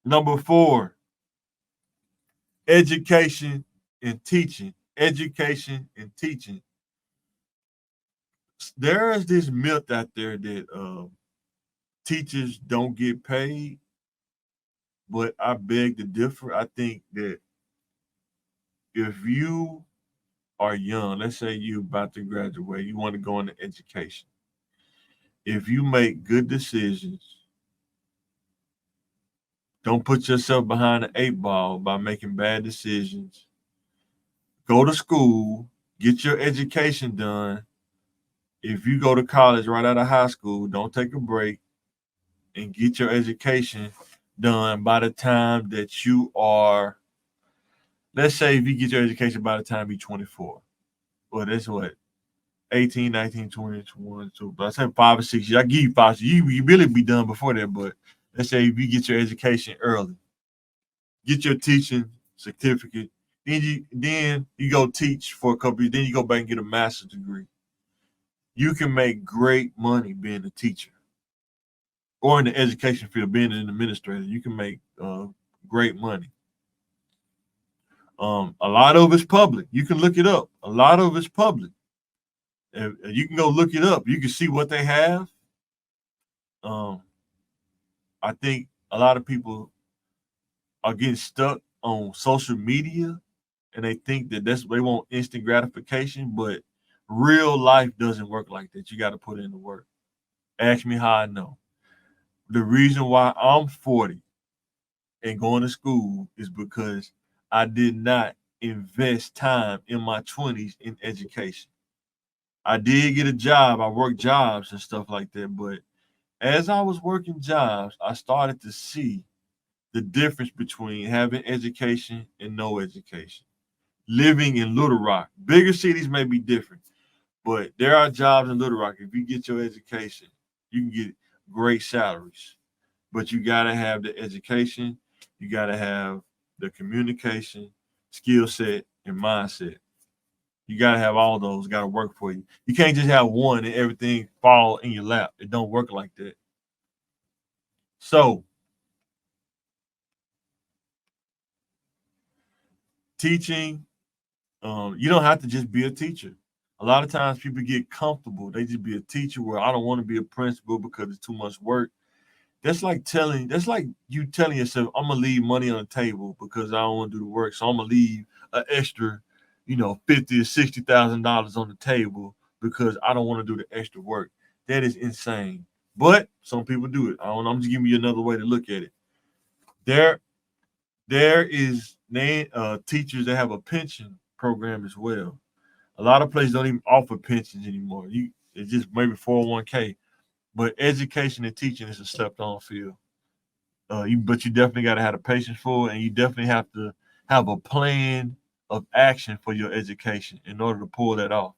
Number 4, education and teaching. Education and teaching. There is this myth out there that teachers don't get paid, but I beg to differ. I think that if you are young, let's say you're about to graduate, you want to go into education. If you make good decisions, don't put yourself behind the 8 ball by making bad decisions. Go to school, get your education done. If you go to college right out of high school, don't take a break and get your education done by the time that you are, let's say if you get your education by the time you're 24. Well, that's what, 18, 19, 20, 21, 22. But I said 5 or 6 years. I give you 5 years. You really be done before that, but let's say if you get your education early, get your teaching certificate, then you go teach for a couple years, then you go back and get a master's degree. You can make great money being a teacher or in the education field, being an administrator. You can make great money. A lot of it's public. You can look it up. A lot of it's public. You can go look it up. You can see what they have. Um, I think a lot of people are getting stuck on social media, and they think that they want instant gratification, but real life doesn't work like that. You got to put in the work. Ask me how I know. The reason why I'm 40 and going to school is because I did not invest time in my 20s in education. I did get a job. I worked jobs and stuff like that. But as I was working jobs, I started to see the difference between having education and no education. Living in Little Rock, bigger cities may be different, but there are jobs in Little Rock. If you get your education, you can get great salaries. But you got to have the education, you got to have the communication, skill set, and mindset. You got to have all those, got to work for you. You can't just have one and everything fall in your lap. It don't work like that. So, teaching, you don't have to just be a teacher. A lot of times people get comfortable. They just be a teacher where I don't want to be a principal because it's too much work. That's like you telling yourself, I'm gonna leave money on the table because I don't want to do the work. So I'm gonna leave an extra, $50,000 or $60,000 on the table because I don't want to do the extra work. That is insane. But some people do it. I don't know. I'm just giving you another way to look at it. There, there is teachers that have a pension program as well. A lot of places don't even offer pensions anymore. It's just maybe 401k. But education and teaching is a slept on field. But you definitely got to have the patience for it, and you definitely have to have a plan of action for your education in order to pull that off.